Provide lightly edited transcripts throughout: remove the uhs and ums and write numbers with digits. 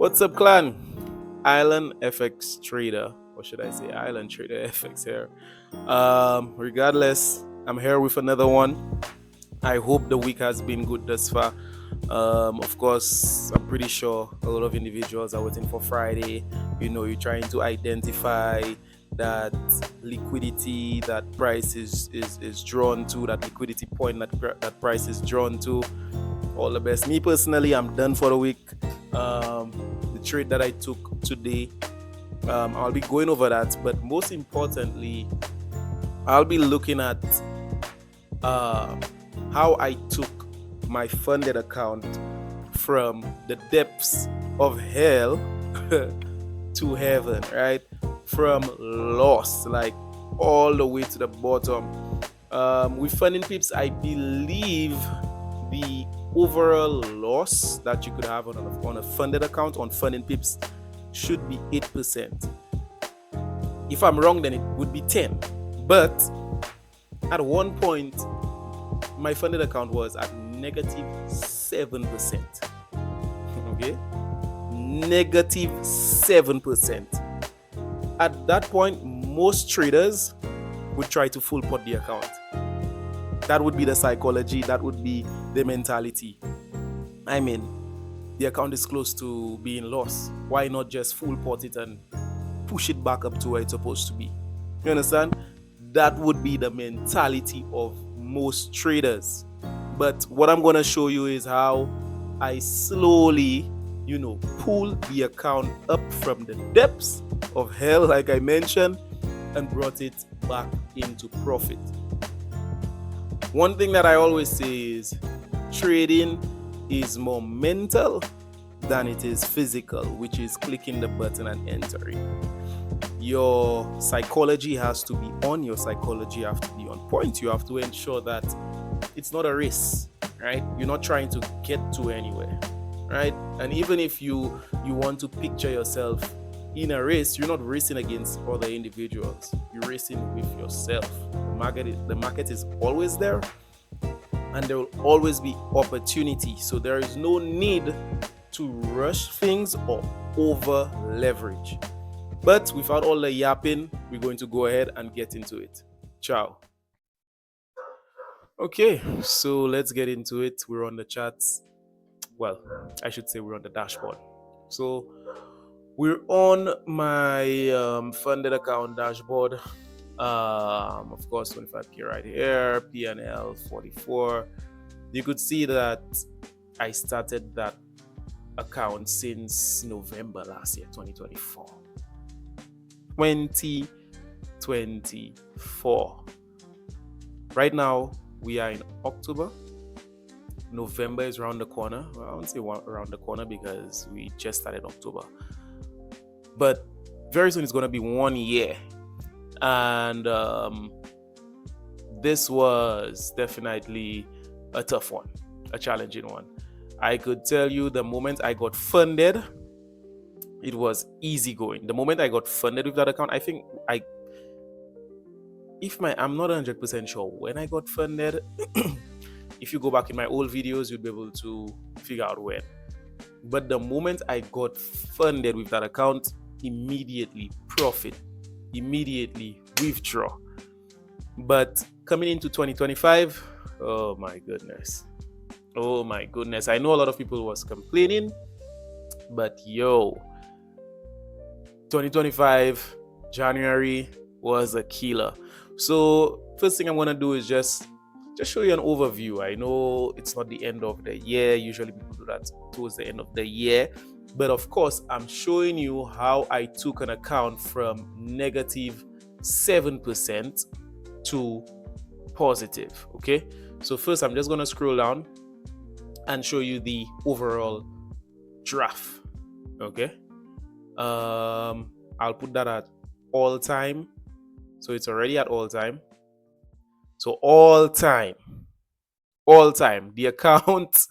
What's up, clan? Island FX Trader, or should I say Island Trader FX here. Regardless, I'm here with another one. I hope the week has been good thus far. Of course, I'm pretty sure a lot of individuals are waiting for Friday. You're trying to identify that liquidity that price is drawn to, that liquidity point that price is drawn to. All the best. Me personally, I'm done for the week. The trade that I took today, I'll be going over that, but most importantly, I'll be looking at how I took my funded account from the depths of hell to heaven, right? From loss, like all the way to the bottom. With funding pips, I believe the overall loss that you could have on a funded account on funding pips should be 8%. If I'm wrong, then it would be 10. But at one point, my funded account was at negative 7%. Okay? Negative 7%. At that point, most traders would try to full pot the account. That would be the psychology, that would be the mentality. I mean, the account is close to being lost. Why not just full pot it and push it back up to where it's supposed to be? You understand? That would be the mentality of most traders. But what I'm going to show you is how I slowly, pull the account up from the depths of hell, like I mentioned, and brought it back into profit. One thing that I always say is trading is more mental than it is physical, which is clicking the button and entering. Your psychology has to be on, your psychology has to be on point. You have to ensure that it's not a race, right? You're not trying to get to anywhere, right? And even if you want to picture yourself in a race, you're not racing against other individuals. You're racing with yourself. The market is always there, and there will always be opportunity. So there is no need to rush things or over leverage. But without all the yapping, we're going to go ahead and get into it. Ciao. Okay, so let's get into it. We're on the charts. Well, I should say we're on the dashboard. So we're on my funded account dashboard. Of course, 25k right here, PNL 44. You could see that I started that account since November last year, 2024. 2024. Right now, we are in October. November is around the corner. Well, I won't say around the corner because we just started October. But very soon it's going to be 1 year. And this was definitely a tough one, a challenging one. I could tell you the moment I got funded, it was easy going. The moment I got funded with that account, I'm not 100% sure when I got funded. If you go back in my old videos, you'll be able to figure out when. But the moment I got funded with that account, immediately profit, immediately withdraw. But coming into 2025, oh my goodness. I know a lot of people was complaining, but 2025 January was a killer. So first thing I'm gonna do is just show you an overview. I know it's not the end of the year. Usually people do that towards the end of the year. But of course, I'm showing you how I took an account from negative 7% to positive. Okay. So first, I'm just going to scroll down and show you the overall graph. Okay. I'll put that at all time. So it's already at all time. So all time, the account,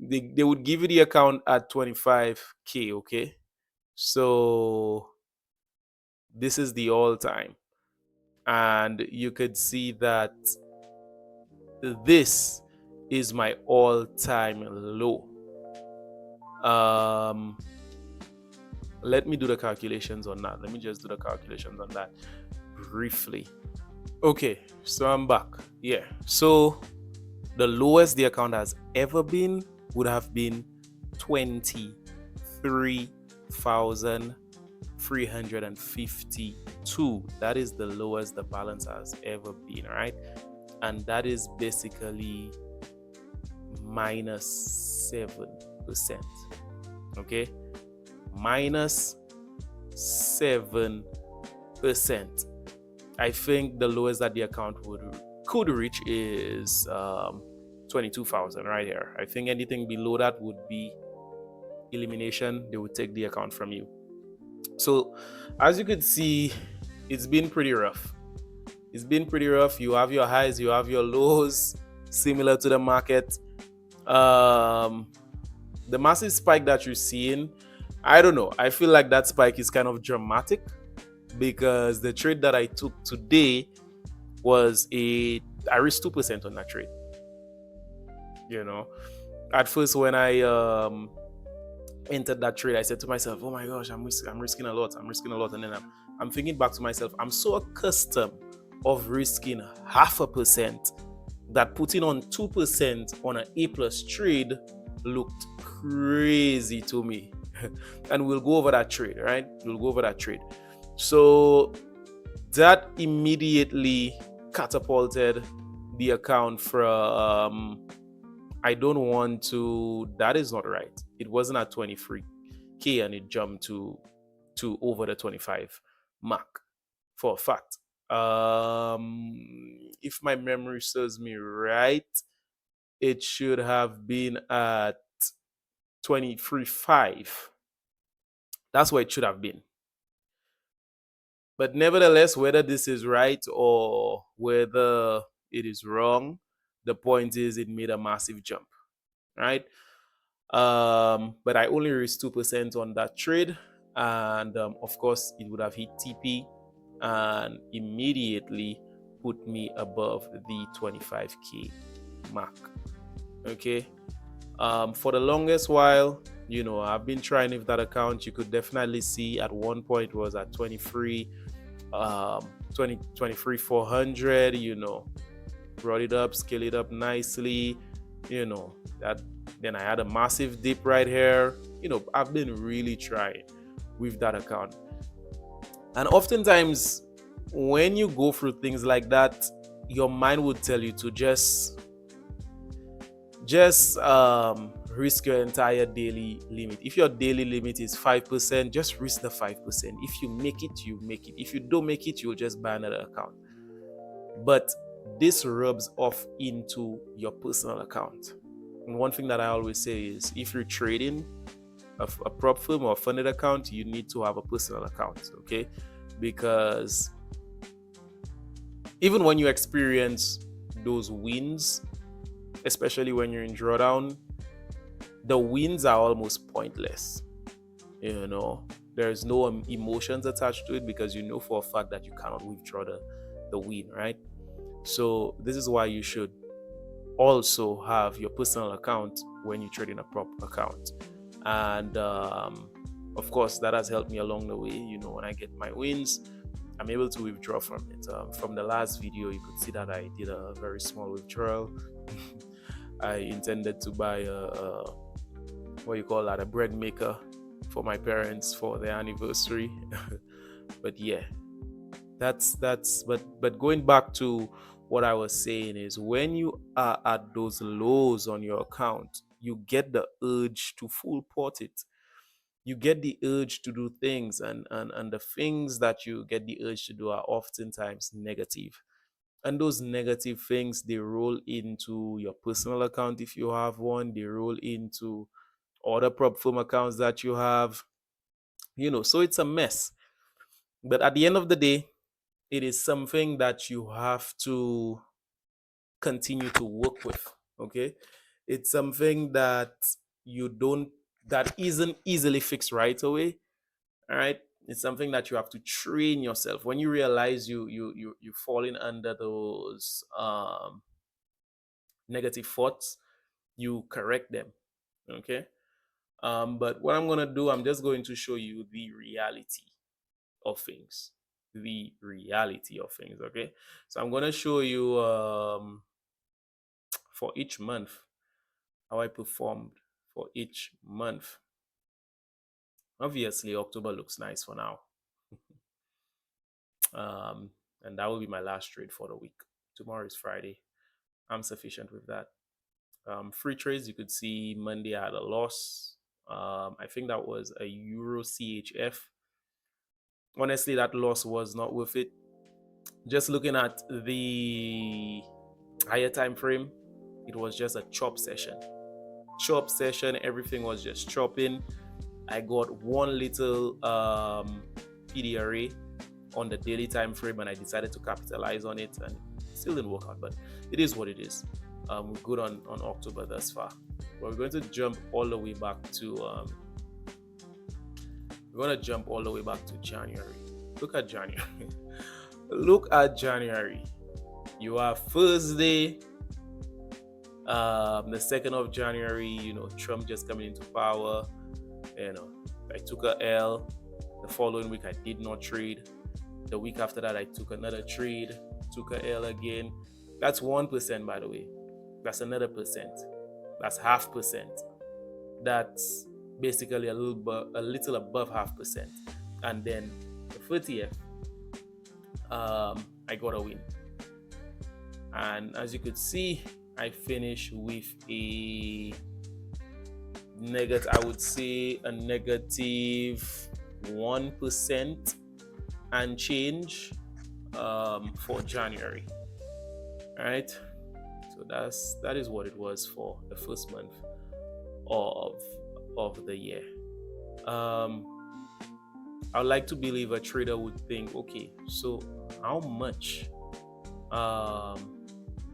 they would give you the account at 25k. Okay. So this is the all time. And you could see that this is my all-time low. Let me do the calculations on that. Let me just do the calculations on that briefly. Okay, so I'm back. Yeah. So the lowest the account has ever been would have been 23,352. That is the lowest the balance has ever been, right? And that is basically minus 7%. Okay? Minus 7%. I think the lowest that the account could reach is 22,000 right here. I think anything below that would be elimination. They would take the account from you. So, as you could see, it's been pretty rough. It's been pretty rough. You have your highs, you have your lows, similar to the market. Um, the massive spike that you're seeing, I don't know. I feel like that spike is kind of dramatic because the trade that I took today was I risked 2% on that trade. You know, at first when I entered that trade, I said to myself, "Oh my gosh, I'm risking a lot. I'm risking a lot." And then I'm thinking back to myself, I'm so accustomed of risking 0.5% that putting on 2% on an A plus trade looked crazy to me. And we'll go over that trade, right? We'll go over that trade. So that immediately catapulted the account from I don't want to. That is not right. It wasn't at 23K and it jumped to over the 25 mark for a fact. If my memory serves me right, it should have been at 23.5. That's where it should have been. But nevertheless, whether this is right or whether it is wrong, the point is it made a massive jump, right? But I only risked 2% on that trade, and of course, it would have hit TP and immediately put me above the 25K mark. Okay. For the longest while, I've been trying with that account. You could definitely see at one point it was at 23, 23 400. Brought it up, scale it up nicely. That then I had a massive dip right here. I've been really trying with that account. And oftentimes, when you go through things like that, your mind would tell you to just risk your entire daily limit. If your daily limit is 5%, just risk the 5%. If you make it, you make it. If you don't make it, you'll just buy another account. But this rubs off into your personal account. And one thing that I always say is if you're trading a Propfirm or a funded account, you need to have a personal account, okay? Because even when you experience those wins, especially when you're in drawdown, the wins are almost pointless. There's no emotions attached to it because you know for a fact that you cannot withdraw the win, right? So this is why you should also have your personal account when you trade in a prop account. And of course, that has helped me along the way. When I get my wins, I'm able to withdraw from it. From the last video, you could see that I did a very small withdrawal. I intended to buy a bread maker for my parents for their anniversary. But yeah, but going back to what I was saying is when you are at those lows on your account, you get the urge to full port it. You get the urge to do things, and the things that you get the urge to do are oftentimes negative. And those negative things, they roll into your personal account if you have one, they roll into other Propfirm accounts that you have, so it's a mess. But at the end of the day, it is something that you have to continue to work with. Okay, it's something that you don't that isn't easily fixed right away. All right, it's something that you have to train yourself. When you realize you're falling under those negative thoughts, you correct them. Okay. But what I'm gonna do, I'm just going to show you the reality of things. The reality of things. Okay. So I'm gonna show you for each month how I performed for each month. Obviously, October looks nice for now. um, and that will be my last trade for the week. Tomorrow is Friday. I'm sufficient with that. Free trades, you could see Monday I had a loss. I think that was a Euro CHF. Honestly, that loss was not worth it. Just looking at the higher time frame, it was just a chop session. Chop session, everything was just chopping. I got one little PDRA on the daily time frame, and I decided to capitalize on it, and it still didn't work out, but it is what it is. We're good on October thus far. But we're going to jump all the way back to January. Look at January. Look at January. You are Thursday, the 2nd of January. You know, Trump just coming into power. You know, I took a L. The following week, I did not trade. The week after that, I took another trade, took a L again. That's 1%, by the way. That's another percent. That's 0.5%. That's basically a little above 0.5%. And then the 30th, I got a win. And as you could see, I finished with a negative, I would say a negative 1% and change for January. All right. So that is what it was for the first month of the year. I would like to believe a trader would think, okay, so how much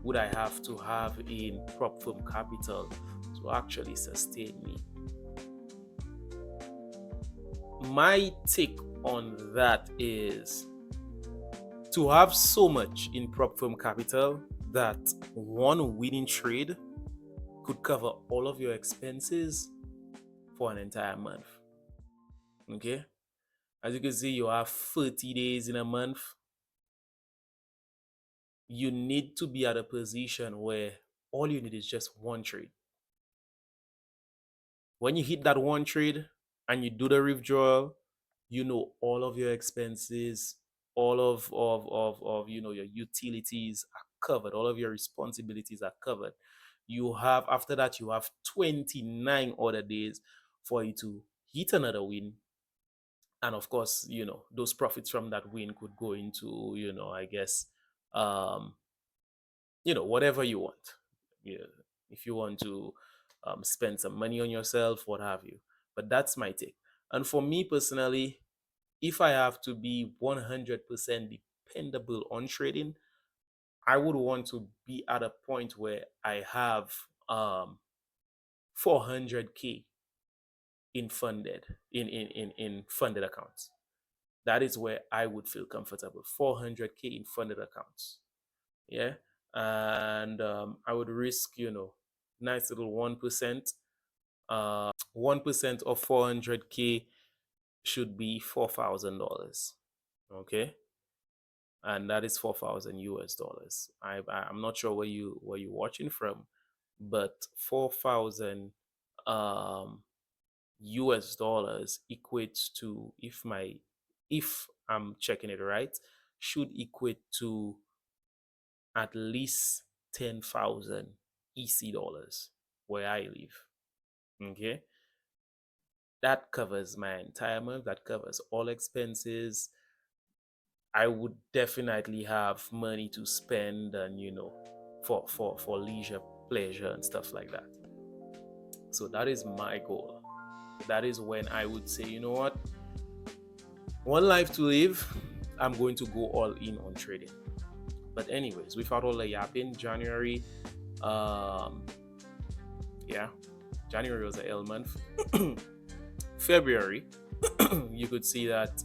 would I have to have in Propfirm capital to actually sustain me? My take on that is to have so much in Propfirm capital that one winning trade could cover all of your expenses for an entire month. Okay? As you can see, you have 30 days in a month. You need to be at a position where all you need is just one trade. When you hit that one trade and you do the withdrawal, you know all of your expenses, all of you know your utilities are covered, all of your responsibilities are covered. You have, after that, you have 29 other days for you to hit another win. And of course, you know, those profits from that win could go into, you know, I guess, you know, whatever you want. Yeah, if you want to spend some money on yourself, what have you. But that's my take. And for me personally, if I have to be 100% dependable on trading, I would want to be at a point where I have 400k in funded accounts. That is where I would feel comfortable. 400k in funded accounts. Yeah. And I would risk, you know, nice little 1%. 1% of 400k should be $4,000. Okay. And that is 4,000 US dollars. I'm not sure where you're watching from, but 4,000 US dollars equates to, if I'm checking it right, should equate to at least 10,000 EC dollars where I live. Okay. That covers my entire month. That covers all expenses. I would definitely have money to spend, and you know, for leisure, pleasure, and stuff like that. So that is my goal. That is when I would say, you know what, one life to live, I'm going to go all in on trading. But anyways, without all the yapping, January, yeah, January was a L month. February, you could see that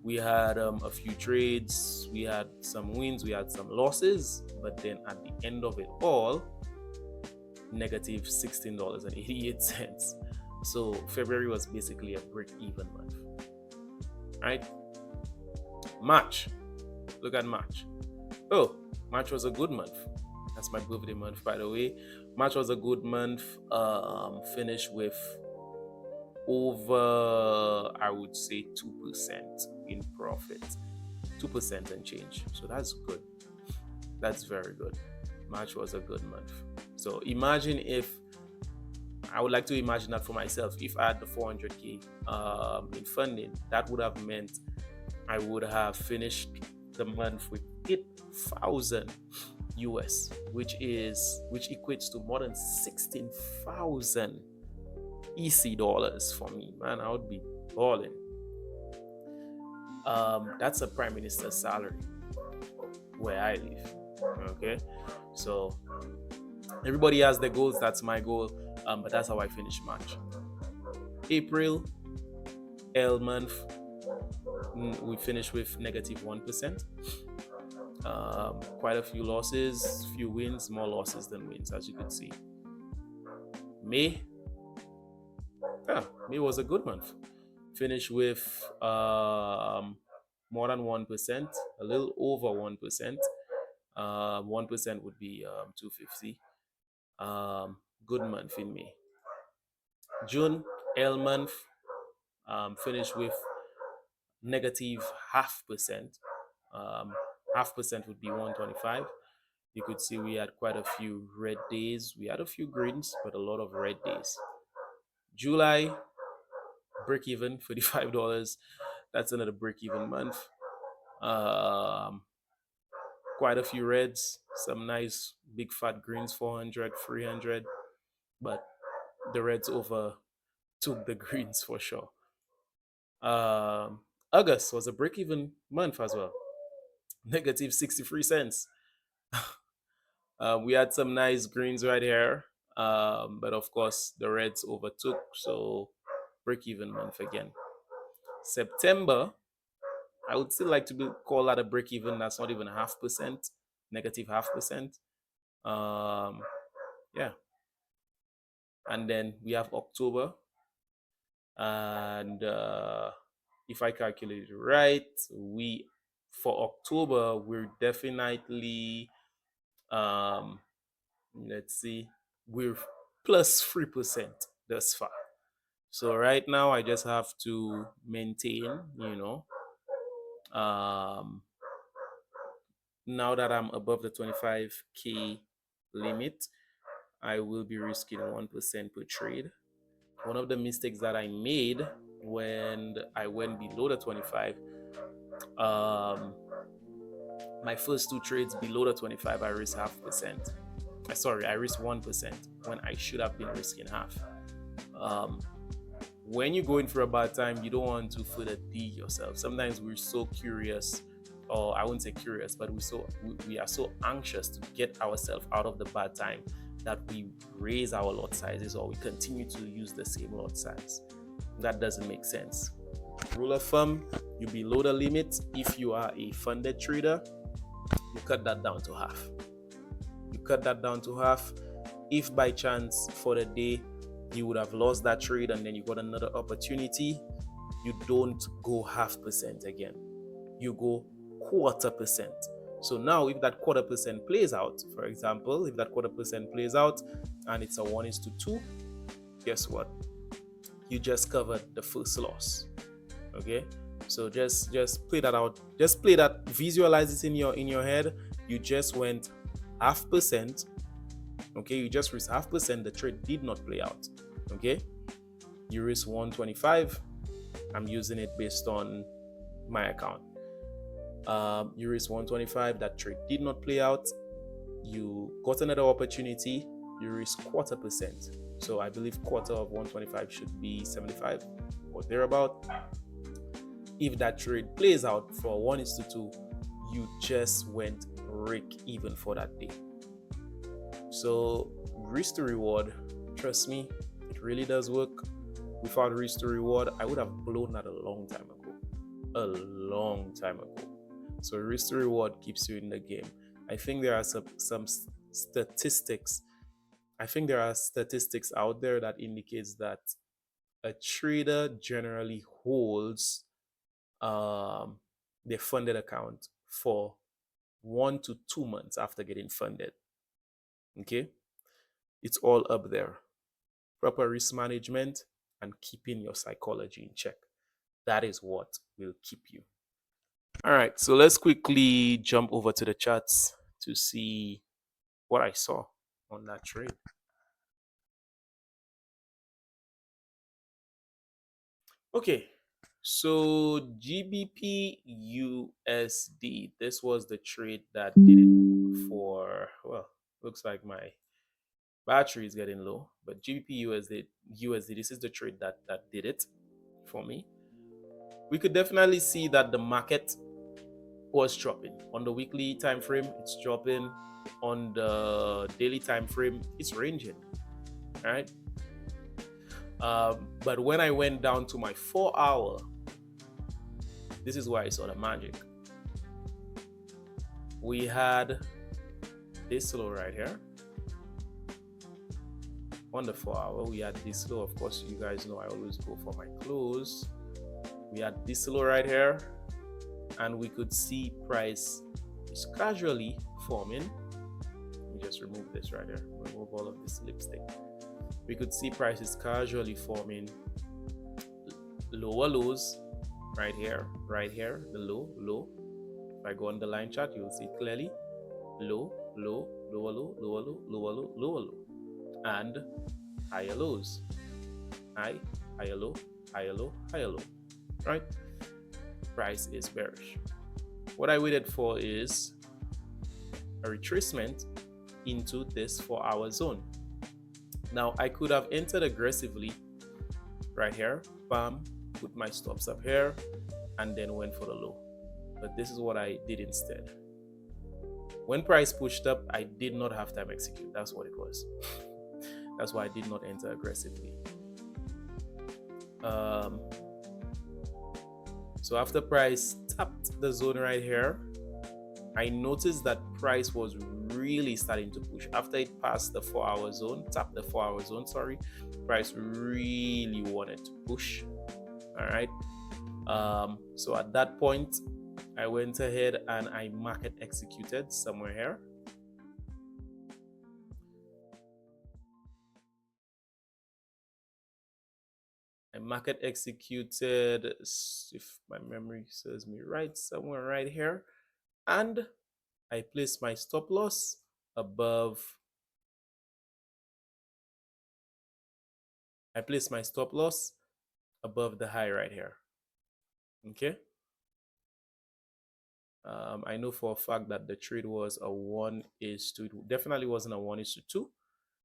we had a few trades, we had some wins, we had some losses, but then at the end of it all, negative $16.88. So February was basically a break-even month, right? March, look at March. Oh, March was a good month. That's my birthday month, by the way. March was a good month. Finished with over, I would say, 2% in profit, 2% and change. So that's good. That's very good. March was a good month. So imagine if I would like to imagine that for myself. If I had the 400K in funding, that would have meant I would have finished the month with 8,000 US, which equates to more than 16,000 EC dollars for me. Man, I would be balling. That's a prime minister's salary where I live. Okay, so everybody has their goals. That's my goal. But that's how I finish March. April, L month, we finished with negative 1%. Quite a few losses, few wins, more losses than wins, as you can see. May, May was a good month. Finished with more than 1%, a little over 1%. 1% would be 250. Good month in May. June, L month, finished with negative 0.5%. Half percent would be 125. You could see we had quite a few red days. We had a few greens, but a lot of red days. July, break even, $45. That's another break even month. Quite a few reds, some nice big fat greens, 400, 300, but the reds overtook the greens for sure. August was a break even month as well, negative 63 cents. We had some nice greens right here, but of course the reds overtook, so break even month again. September, I would still like to call that a break even. That's not even 0.5%, negative 0.5%. Yeah, and then we have October, and if I calculate it right, for October we're definitely let's see, we're plus 3% thus far. So right now I just have to maintain, um now that I'm above the 25K limit, I will be risking 1% per trade. One of the mistakes that I made when I went below the 25, my first two trades below the 25, I risked 0.5%. Sorry, I risked 1% when I should have been risking half. When you're going through a bad time, you don't want to further dig yourself. Sometimes we're so curious, or I wouldn't say curious, but we are so anxious to get ourselves out of the bad time that we raise our lot sizes or we continue to use the same lot size. That doesn't make sense. Rule of thumb, you below the limit. If you are a funded trader, you cut that down to half. If by chance for the day you would have lost that trade and then you got another opportunity, you don't go 0.5% again. You go 0.25%. So now if that 0.25% plays out, for example, if that 0.25% plays out and it's a 1:2, guess what? You just covered the first loss. Okay? So just play that out. Just play that, visualize it in your head. You just went 0.5%. Okay, you just risked 0.5%. The trade did not play out. Okay, you risk 125. I'm using it based on my account. You risk 125. That trade did not play out. You got another opportunity. You risk 0.25%. So I believe quarter of 125 should be 75 or thereabout. If that trade plays out for 1:2, you just went break even for that day. So risk to reward, trust me, it really does work. Without risk to reward, I would have blown that a long time ago. So risk to reward keeps you in the game. I think there are some statistics. I think there are statistics out there that indicates that a trader generally holds their funded account for 1 to 2 months after getting funded. Okay, it's all up there. Proper risk management and keeping your psychology in check. That is what will keep you. All right, so let's quickly jump over to the charts to see what I saw on that trade. Okay, so GBP USD, this was the trade that did it for, well, looks like my battery is getting low, but GBP USD, this is the trade that did it for me. We could definitely see that the market was dropping. On the weekly time frame, it's dropping. On the daily time frame, it's ranging. All right. But when I went down to my 4-hour, this is where I saw the magic. We had this low right here. On the 4-hour, we had this low. Of course, you guys know I always go for my close. We had this low right here, and we could see price is casually forming. Let me just remove this right here. Remove all of this lipstick. We could see prices casually forming lower lows right here, the low. If I go on the line chart, you'll see clearly low, lower low, and higher lows. Higher low, right? Price is bearish. What I waited for is a retracement into this 4-hour zone. Now I could have entered aggressively right here, bam, put my stops up here, and then went for the low. But this is what I did instead. When price pushed up, I did not have time execute. That's what it was. That's why I did not enter aggressively. So after price tapped the zone right here, I noticed that price was really starting to push. After it passed the 4-hour zone, tapped the 4-hour zone, sorry, price really wanted to push. All right. So at that point, I went ahead and I market executed somewhere here. I market executed, if my memory serves me right, somewhere right here. And I placed my stop loss above. I placed my stop loss above the high right here. Okay. I know for a fact that the trade was a 1:2. It definitely wasn't a 1:2.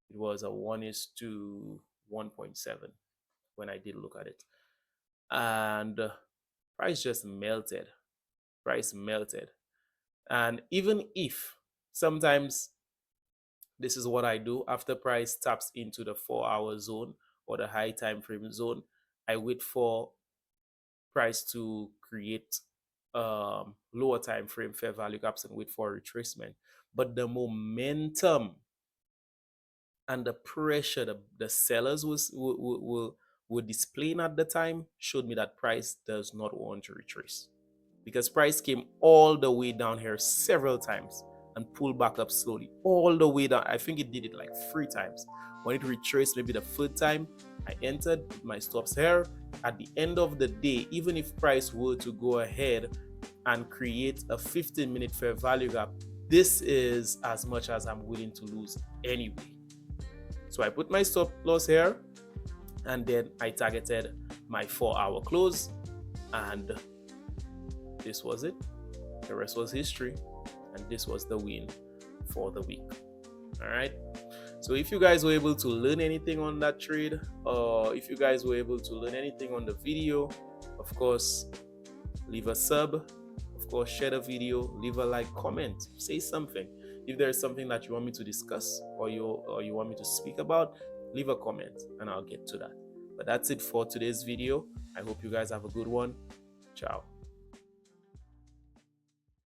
It was a 1:1.7 when I did look at it. And price just melted. Price melted. And even if sometimes this is what I do after price taps into the 4-hour zone or the high time frame zone, I wait for price to create lower time frame fair value gaps and wait for a retracement. But the momentum and the pressure the sellers were displaying at the time showed me that price does not want to retrace, because price came all the way down here several times and pulled back up slowly all the way down. I think it did it like 3 times. When it retraced maybe the 3rd time, I entered my stops here. At the end of the day, even if price were to go ahead and create a 15-minute fair value gap, this is as much as I'm willing to lose anyway. So I put my stop loss here, and then I targeted my 4-hour close, and this was it. The rest was history, and this was the win for the week. All right. So if you guys were able to learn anything on that trade, or if you guys were able to learn anything on the video, of course, leave a sub, of course, share the video, leave a like, comment, say something. If there's something that you want me to discuss or you want me to speak about, leave a comment and I'll get to that. But that's it for today's video. I hope you guys have a good one. Ciao.